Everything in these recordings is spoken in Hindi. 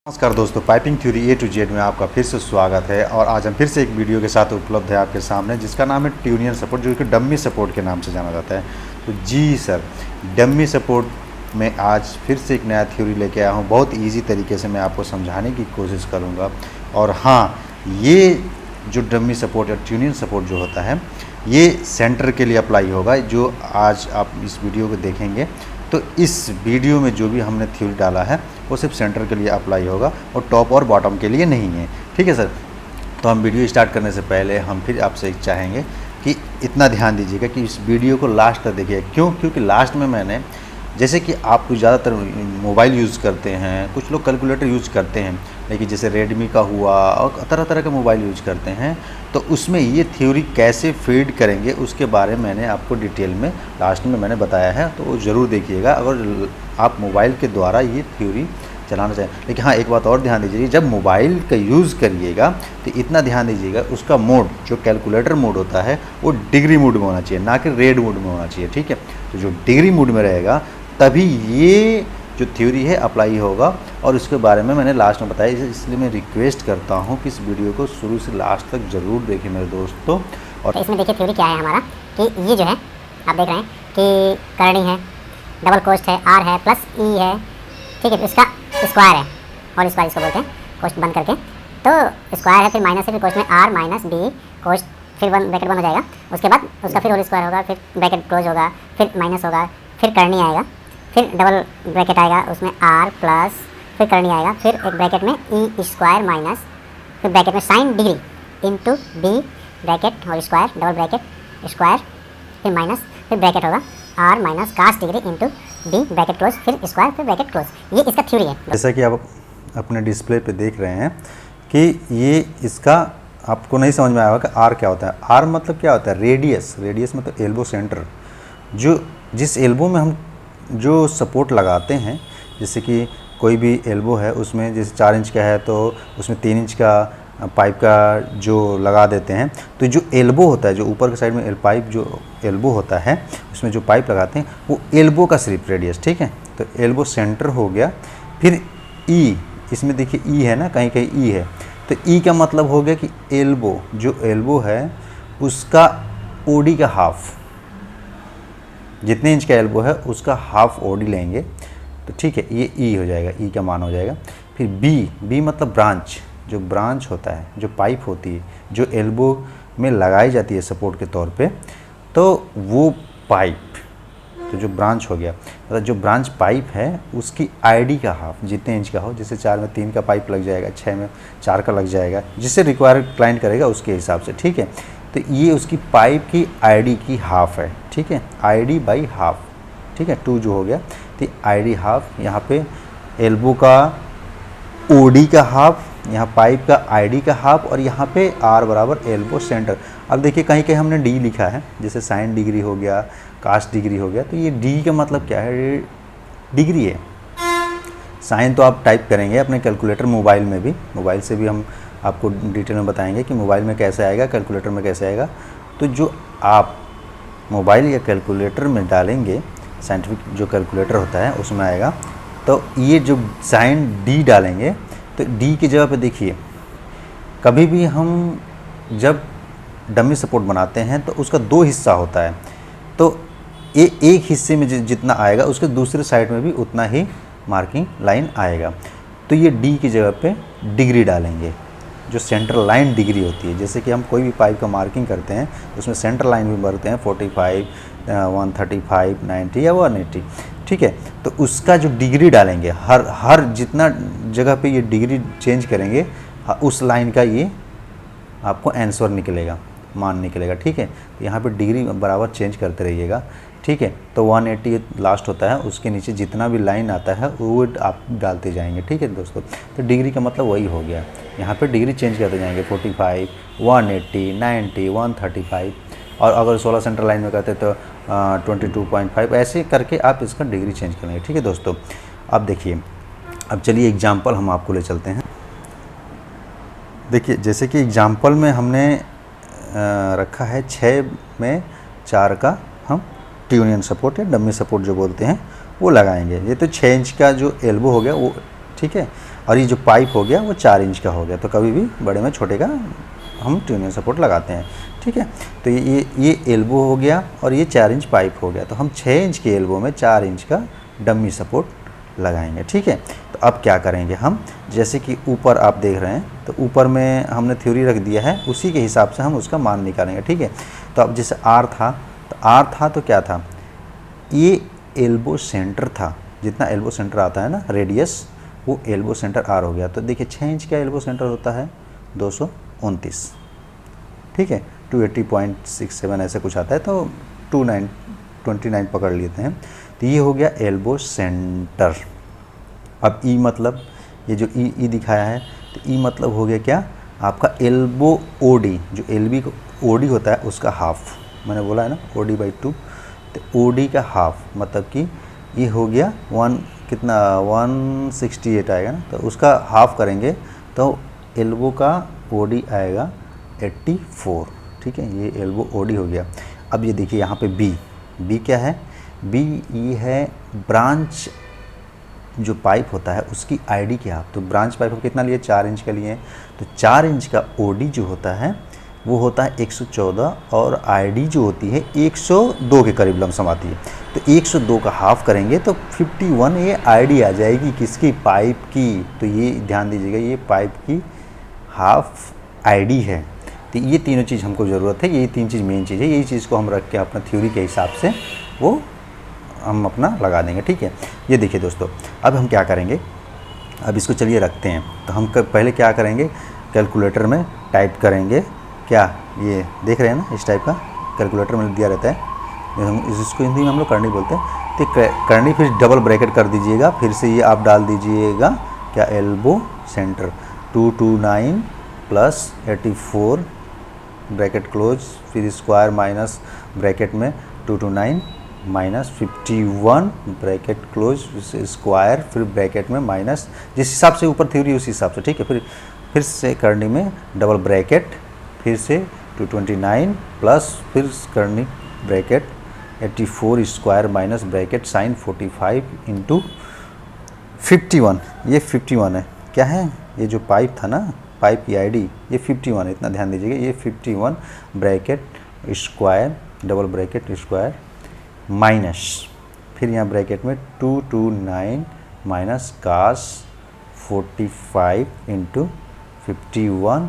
नमस्कार दोस्तों, piping theory A to Z में आपका फिर से स्वागत है। और आज हम फिर से एक वीडियो के साथ उपलब्ध है आपके सामने, जिसका नाम है ट्यूनियन सपोर्ट, जो कि डम्मी सपोर्ट के नाम से जाना जाता है। तो जी सर, डम्मी सपोर्ट में आज फिर से एक नया थ्योरी लेके आया हूँ। बहुत इजी तरीके से मैं आपको समझाने की कोशिश करूँगा। और हाँ, ये जो डम्मी सपोर्ट या ट्यूनियन सपोर्ट जो होता है, ये सेंटर के लिए अप्लाई होगा। जो आज आप इस वीडियो को देखेंगे, तो इस वीडियो में जो भी हमने थ्योरी डाला है वो सिर्फ सेंटर के लिए अप्लाई होगा और टॉप और बॉटम के लिए नहीं है। ठीक है सर। तो हम वीडियो स्टार्ट करने से पहले हम फिर आपसे चाहेंगे कि इतना ध्यान दीजिएगा कि इस वीडियो को लास्ट तक देखिए। क्योंकि लास्ट में मैंने, जैसे कि आप ज़्यादातर मोबाइल यूज़ करते हैं, कुछ लोग कैलकुलेटर यूज़ करते हैं, लेकिन जैसे रेडमी का हुआ और तरह तरह के मोबाइल यूज़ करते हैं, तो उसमें ये थ्योरी कैसे फीड करेंगे उसके बारे में मैंने आपको डिटेल में लास्ट में मैंने बताया है। तो वो ज़रूर देखिएगा अगर आप मोबाइल के द्वारा ये थ्योरी चलाना चाहें। लेकिन हाँ, एक बात और ध्यान दीजिए, जब मोबाइल का यूज़ करिएगा तो इतना ध्यान दीजिएगा, उसका मोड जो कैलकुलेटर मोड होता है वो डिग्री मोड में होना चाहिए, ना कि रेड मोड में होना चाहिए। ठीक है। तो जो डिग्री मोड में रहेगा तभी ये जो थ्योरी है अप्लाई होगा। और इसके बारे में मैंने लास्ट में बताया, इसलिए मैं रिक्वेस्ट करता हूँ कि इस वीडियो को शुरू से लास्ट तक ज़रूर देखें मेरे दोस्तों। और तो इसमें देखिए थ्योरी क्या है हमारा, कि ये जो है आप देख रहे हैं कि करनी है, डबल कोस्ट है, आर है, प्लस ई है। ठीक है। तो इसका स्क्वायर है, और स्क्वायर इसको बोलते हैं कोस्ट बंद करके। तो स्क्वायर है, फिर माइनस है, फिर कोस्ट में आर माइनस बी कोस्ट, फिर ब्रैकेट बंद हो जाएगा। उसके बाद उसका फिर होल स्क्वायर होगा, फिर ब्रैकेट क्लोज होगा, फिर माइनस होगा, फिर करनी आएगा, फिर डबल ब्रैकेट आएगा, उसमें आर प्लस, फिर करनी आएगा, फिर एक ब्रैकेट में ई स्क्वायर माइनस, फिर ब्रैकेट में sine degree into B bracket whole square, double bracket square, फिर माइनस, फिर ब्रैकेट होगा R minus cos degree into B bracket close, फिर स्क्वायर, फिर ब्रैकेट क्लोज। ये इसका थ्योरी है। जैसा कि आप अपने डिस्प्ले पे देख रहे हैं कि ये इसका आपको नहीं समझ में आया होगा कि आर क्या होता है। आर मतलब क्या होता है? रेडियस। रेडियस मतलब एल्बो सेंटर, जो जिस एल्बो में हम जो सपोर्ट लगाते हैं, जैसे कि कोई भी एल्बो है उसमें जैसे 4 इंच का है तो उसमें 3 इंच का पाइप का जो लगा देते हैं। तो जो एल्बो होता है, जो ऊपर के साइड में पाइप जो एल्बो होता है, उसमें जो पाइप लगाते हैं वो एल्बो का सिर्फ रेडियस। ठीक है। तो एल्बो सेंटर हो गया। फिर ई, इसमें देखिए ई है ना, कहीं कहीं ई है, तो ई का मतलब हो गया कि एल्बो, जो एल्बो है उसका ओडी का हाफ, जितने इंच का एल्बो है उसका हाफ ओडी लेंगे। तो ठीक है, ये ई हो जाएगा, ई का मान हो जाएगा। फिर बी मतलब ब्रांच, जो ब्रांच होता है, जो पाइप होती है, जो एल्बो में लगाई जाती है सपोर्ट के तौर पे, तो वो पाइप, तो जो ब्रांच हो गया, मतलब जो ब्रांच पाइप है उसकी आईडी का हाफ, जितने इंच का हो, जैसे 4 में 3 का पाइप लग जाएगा, 6 में 4 का लग जाएगा, जिससे रिक्वायर क्लाइंट करेगा उसके हिसाब से। ठीक है। तो ये उसकी पाइप की आईडी की हाफ है। ठीक है। ID by half. ठीक है। 2 जो हो गया, तो आईडी हाफ, यहाँ पे एल्बो का ओडी का हाफ, यहाँ पाइप का आईडी का हाफ, और यहाँ पे आर बराबर एल्बो सेंटर। अब देखिए कहीं कहीं हमने डी लिखा है, जैसे साइन डिग्री हो गया, कास्ट डिग्री हो गया, तो ये डी का मतलब क्या है? डिग्री है। साइन तो आप टाइप करेंगे अपने कैलकुलेटर, मोबाइल में भी, मोबाइल से भी हम आपको डिटेल में बताएंगे कि मोबाइल में कैसे आएगा, कैलकुलेटर में कैसे आएगा। तो जो आप मोबाइल या कैलकुलेटर में डालेंगे, साइंटिफिक जो कैलकुलेटर होता है उसमें आएगा, तो ये जो साइन डी डालेंगे, तो डी की जगह पे देखिए, कभी भी हम जब डमी सपोर्ट बनाते हैं तो उसका 2 हिस्सा होता है। तो ये एक हिस्से में जितना आएगा उसके दूसरे साइड में भी उतना ही मार्किंग लाइन आएगा। तो ये डी की जगह पे डिग्री डालेंगे, जो सेंटर लाइन डिग्री होती है। जैसे कि हम कोई भी पाइप का मार्किंग करते हैं उसमें सेंटर लाइन भी भरते हैं, 45, 135, 90 या 180। ठीक है। तो उसका जो डिग्री डालेंगे, हर जितना जगह पे ये डिग्री चेंज करेंगे, उस लाइन का ये आपको आंसर निकलेगा, मान निकलेगा। ठीक है। तो यहाँ पे डिग्री बराबर चेंज करते रहिएगा। ठीक है। तो 180 लास्ट होता है, उसके नीचे जितना भी लाइन आता है वो आप डालते जाएंगे। ठीक है दोस्तों। तो डिग्री का मतलब वही हो गया, यहाँ पे डिग्री चेंज करते जाएंगे, 45, 180, 90, 135, और अगर 16 सेंटर लाइन में करते तो 22.5, ऐसे करके आप इसका डिग्री चेंज करेंगे। ठीक है दोस्तों। अब देखिए, अब चलिए एग्जाम्पल हम आपको ले चलते हैं। देखिए जैसे कि एग्जाम्पल में हमने रखा है 6 में 4 का हम ट्यूनियन सपोर्ट या डमी सपोर्ट जो बोलते हैं वो लगाएंगे। ये तो 6 इंच का जो एल्बो हो गया वो, ठीक है। और ये जो पाइप हो गया वो 4 इंच का हो गया, तो कभी भी बड़े में छोटे का हम ट्यूनिंग सपोर्ट लगाते हैं, ठीक है। तो ये एल्बो हो गया और ये 4 इंच पाइप हो गया, तो हम 6 इंच के एल्बो में 4 इंच का डमी सपोर्ट लगाएंगे, ठीक है। तो अब क्या करेंगे हम, जैसे कि ऊपर आप देख रहे हैं, तो ऊपर में हमने थ्योरी रख दिया है, उसी के हिसाब से हम उसका मान निकालेंगे, ठीक है। तो अब जैसे आर था तो क्या था, ये एल्बो सेंटर था, जितना एल्बो सेंटर आता है ना रेडियस, वो एल्बो सेंटर आर हो गया। तो देखिए 6 इंच का एल्बो सेंटर होता है 229, ठीक है, 280.67 ऐसे कुछ आता है, तो 29 पकड़ लेते हैं। तो ये हो गया एल्बो सेंटर। अब ई मतलब, ये जो ई दिखाया है, तो ई मतलब हो गया क्या, आपका एल्बो ओडी, जो एलबी को ओडी होता है उसका हाफ, मैंने बोला है ना ओडी बाई 2, तो ओडी का हाफ मतलब कि ये हो गया 168 आएगा ना, तो उसका हाफ करेंगे तो एल्बो का ओडी आएगा 84, ठीक है, ये एल्बो ओडी हो गया। अब ये देखिए यहाँ पे बी क्या है, बी ये है ब्रांच जो पाइप होता है उसकी आईडी के हाफ, तो ब्रांच पाइप को कितना लिए, 4 इंच का लिए, तो 4 इंच का ओडी जो होता है वो होता है 114 और आईडी जो होती है 102 के करीब लमसम आती है, तो 102 का हाफ करेंगे तो 51 ये आईडी आ जाएगी, किसकी, पाइप की। तो ये ध्यान दीजिएगा, ये पाइप की हाफ आईडी है। तो ये तीनों चीज़ हमको ज़रूरत है, यही 3 चीज़ मेन चीज़ है, यही चीज़ को हम रख के अपना थ्योरी के हिसाब से वो हम अपना लगा देंगे, ठीक है। ये देखिए दोस्तों, अब हम क्या करेंगे, अब इसको चलिए रखते हैं। तो हम पहले क्या करेंगे, कैलकुलेटर में टाइप करेंगे, क्या ये देख रहे हैं ना, इस टाइप का कैलकुलेटर में दिया रहता है, हम इसको हिंदी में हम लोग करनी बोलते हैं। तो करनी फिर डबल ब्रैकेट कर दीजिएगा, फिर से ये आप डाल दीजिएगा क्या, elbow centre 229 plus 84 bracket close, फिर स्क्वायर माइनस ब्रैकेट में 229 माइनस 51 ब्रैकेट क्लोज स्क्वायर, फिर ब्रैकेट में माइनस, जिस हिसाब से ऊपर थ्योरी उस हिसाब से, ठीक है। फिर से करनी में डबल ब्रैकेट, फिर से 229 प्लस फिर करनी bracket 84 square minus bracket sine 45 into 51, ये 51 है, क्या है, ये जो पाइप था ना, पाइप की आईडी ये 51 है, इतना ध्यान दीजिएगा, ये 51 bracket square double bracket square minus, फिर यहाँ ब्रैकेट में 229 minus cos 45 into 51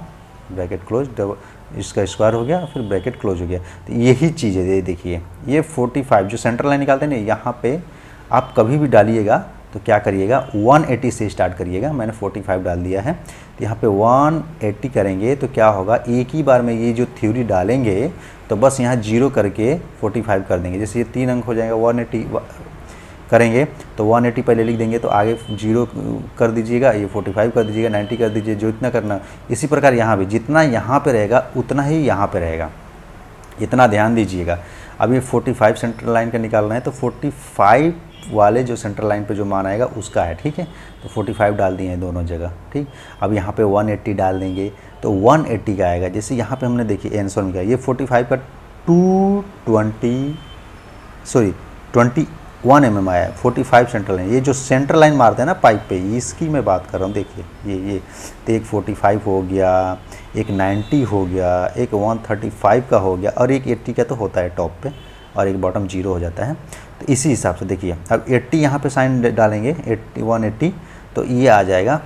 bracket close, double इसका स्क्वायर हो गया, फिर ब्रैकेट क्लोज हो गया। तो यही चीज़ है, ये देखिए, ये 45 जो सेंट्रल लाइन निकालते हैं ना, यहाँ पे आप कभी भी डालिएगा तो क्या करिएगा, 180 से स्टार्ट करिएगा, मैंने 45 डाल दिया है। तो यहाँ पे 180 करेंगे तो क्या होगा, एक ही बार में ये जो थ्योरी डालेंगे तो बस यहाँ 0 करके 45 कर देंगे, जैसे ये 3 अंक हो जाएगा, 180 करेंगे तो 180 पहले लिख देंगे, तो आगे 0 कर दीजिएगा, ये 45 कर दीजिएगा, 90 कर दीजिए, जो इतना करना। इसी प्रकार यहाँ भी जितना यहाँ पे रहेगा उतना ही यहाँ पे रहेगा, इतना ध्यान दीजिएगा। अब ये 45 सेंट्रल लाइन का निकालना है, तो 45 वाले जो सेंट्रल लाइन पे जो मान आएगा उसका है, ठीक है। तो 45 डाल दिए हैं दोनों जगह, ठीक। अब यहाँ पे 180 डाल देंगे तो 180 का आएगा, जैसे यहाँ पे हमने देखिए आंसर में क्या, ये 45 का 21 mm आया है, 45 सेंट्रल लाइन। ये जो सेंट्रल लाइन मारते हैं ना पाइप पे, इसकी मैं बात कर रहा हूँ, देखिए ये तो एक 45 हो गया, एक 90 हो गया, एक 135 का हो गया, और एक 80 का तो होता है टॉप पे, और एक बॉटम 0 हो जाता है। तो इसी हिसाब से देखिए, अब 80 यहाँ पे साइन डालेंगे, 180 तो ये आ जाएगा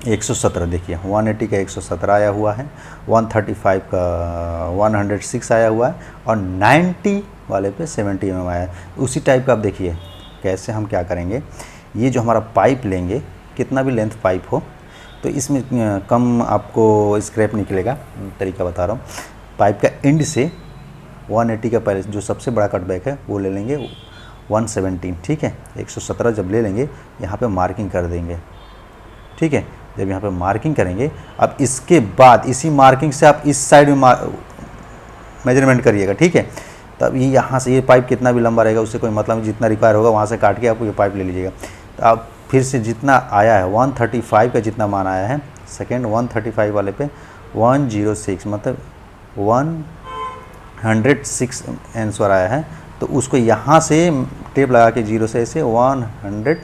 117, देखिए 180 का 117 आया हुआ है, 135 का 106 आया हुआ है, और 90 वाले पे 70 mm आया है। उसी टाइप का आप देखिए कैसे हम क्या करेंगे, ये जो हमारा पाइप लेंगे, कितना भी लेंथ पाइप हो तो इसमें कम आपको स्क्रैप निकलेगा, तरीका बता रहा हूँ। पाइप का एंड से 180 का पहले जो सबसे बड़ा कटबैक है वो ले लेंगे 117, ठीक है। 117 जब ले लेंगे, यहाँ पे मार्किंग कर देंगे, ठीक है। जब यहाँ पे मार्किंग करेंगे, अब इसके बाद इसी मार्किंग से आप इस साइड में मेजरमेंट करिएगा, ठीक है। तब ये यहाँ से ये पाइप कितना भी लंबा रहेगा उससे कोई मतलब नहीं, जितना रिक्वायर होगा वहाँ से काट के आपको ये पाइप ले लीजिएगा। तो आप फिर से जितना आया है 135 का जितना मान आया है, सेकेंड 135 वाले पे 106 मतलब 106 आंसर आया है, तो उसको यहाँ से टेप लगा के 0 से ऐसे 106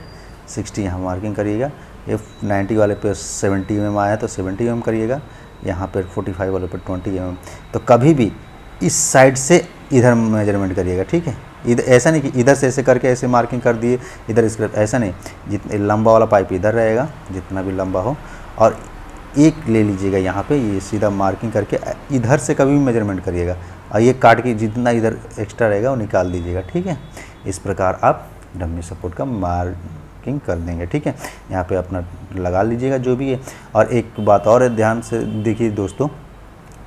60 यहाँ मार्किंग करिएगा। ये 90 वाले पे 70 mm आया तो 70 mm करिएगा, यहाँ पर 45 वाले पे 20 mm। तो कभी भी इस साइड से इधर मेजरमेंट करिएगा, ठीक है। इधर ऐसा नहीं कि इधर से ऐसे करके ऐसे मार्किंग कर दिए, इधर इसका ऐसा नहीं, जितने लंबा वाला पाइप इधर रहेगा, जितना भी लंबा हो, और एक ले लीजिएगा यहाँ पे, ये सीधा मार्किंग करके इधर से कभी भी मेजरमेंट करिएगा, और ये काट के जितना इधर एक्स्ट्रा रहेगा वो निकाल दीजिएगा, ठीक है। इस प्रकार आप डमी सपोर्ट का मार्किंग कर देंगे, ठीक है। यहाँ पे अपना लगा लीजिएगा जो भी है। और एक बात और है, ध्यान से देखिए दोस्तों,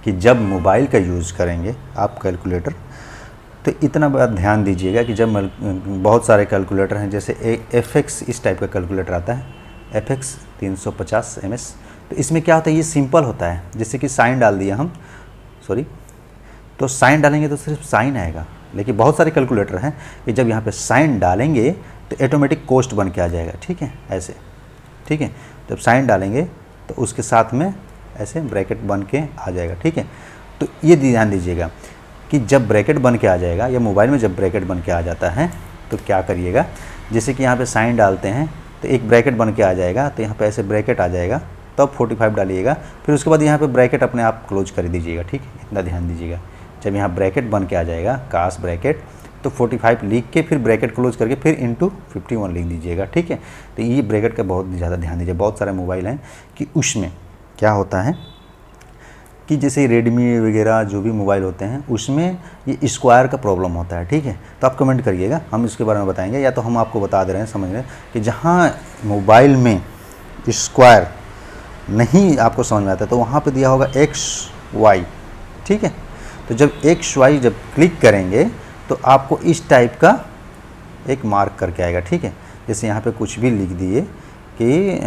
कि जब मोबाइल का यूज़ करेंगे आप कैलकुलेटर, तो इतना बात ध्यान दीजिएगा कि जब बहुत सारे कैलकुलेटर हैं, जैसे FX इस टाइप का कैलकुलेटर आता है, FX 350 MS। तो इसमें क्या होता है, ये सिंपल होता है, जैसे कि साइन डाल दिया हम, तो साइन डालेंगे तो सिर्फ साइन आएगा। लेकिन बहुत सारे कैलकुलेटर हैं कि जब यहाँ पे साइन डालेंगे तो ऑटोमेटिक कोस्ट बन के आ जाएगा, ठीक है, ऐसे, ठीक है। जब साइन डालेंगे तो उसके साथ में ऐसे ब्रैकेट बन के आ जाएगा, ठीक है। तो ये ध्यान दीजिएगा कि जब ब्रैकेट बन के आ जाएगा, या मोबाइल में जब ब्रैकेट बन के आ जाता है, तो क्या करिएगा, जैसे कि यहाँ पे साइन डालते हैं तो एक ब्रैकेट बन के आ जाएगा, तो यहाँ पे ऐसे ब्रैकेट आ जाएगा, तब 45 डालिएगा, फिर उसके बाद यहाँ पे ब्रैकेट अपने आप क्लोज कर दीजिएगा, ठीक है। इतना ध्यान दीजिएगा, जब यहाँ ब्रैकेट बन के आ जाएगा, काश ब्रैकेट, तो 45 लिख के फिर ब्रैकेट क्लोज करके फिर इंटू 51 लिख दीजिएगा, ठीक है। तो ये ब्रैकेट का बहुत ज़्यादा ध्यान दीजिए। बहुत सारे मोबाइल हैं कि उसमें क्या होता है कि जैसे रेडमी वगैरह जो भी मोबाइल होते हैं, उसमें ये स्क्वायर का प्रॉब्लम होता है, ठीक है। तो आप कमेंट करिएगा, हम इसके बारे में बताएंगे, या तो हम आपको बता दे रहे हैं, समझ रहे हैं कि जहाँ मोबाइल में स्क्वायर नहीं आपको समझ में आता तो वहाँ पे दिया होगा XY, ठीक है। तो जब XY जब क्लिक करेंगे तो आपको इस टाइप का एक मार्क करके आएगा, ठीक है। जैसे यहाँ पे कुछ भी लिख दिए कि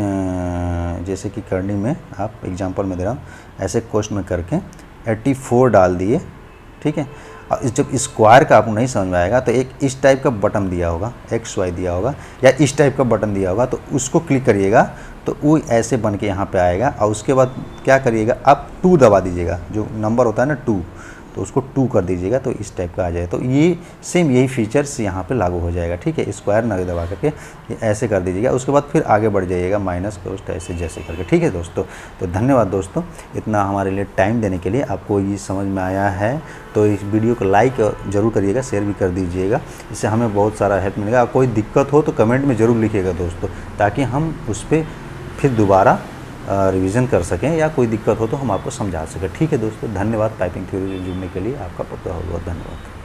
जैसे कि करनी में, आप एग्जांपल में दे रहा हूँ, ऐसे क्वेश्चन में करके 84 डाल दिए, ठीक है। और जब स्क्वायर का आपको नहीं समझ में आएगा तो एक इस टाइप का बटन दिया होगा, XY दिया होगा, या इस टाइप का बटन दिया होगा, तो उसको क्लिक करिएगा तो वो ऐसे बन के यहाँ पे आएगा। और उसके बाद क्या करिएगा, आप 2 दबा दीजिएगा, जो नंबर होता है ना 2, तो उसको 2 कर दीजिएगा, तो इस टाइप का आ जाएगा। तो ये सेम यही फीचर्स यहाँ पे लागू हो जाएगा, ठीक है। स्क्वायर ना दबा करके ये ऐसे कर दीजिएगा, उसके बाद फिर आगे बढ़ जाइएगा, माइनस कोस्ट ऐसे जैसे करके, ठीक है दोस्तों। तो धन्यवाद दोस्तों, इतना हमारे लिए टाइम देने के लिए। आपको ये समझ में आया है तो इस वीडियो को लाइक ज़रूर करिएगा, शेयर भी कर दीजिएगा, इससे हमें बहुत सारा हेल्प मिलेगा। कोई दिक्कत हो तो कमेंट में ज़रूर लिखिएगा दोस्तों, ताकि हम उस पर फिर दोबारा रिवीजन कर सकें, या कोई दिक्कत हो तो हम आपको समझा सकें, ठीक है दोस्तों। धन्यवाद। पाइपिंग थ्योरी जुड़ने के लिए आपका बहुत बहुत धन्यवाद।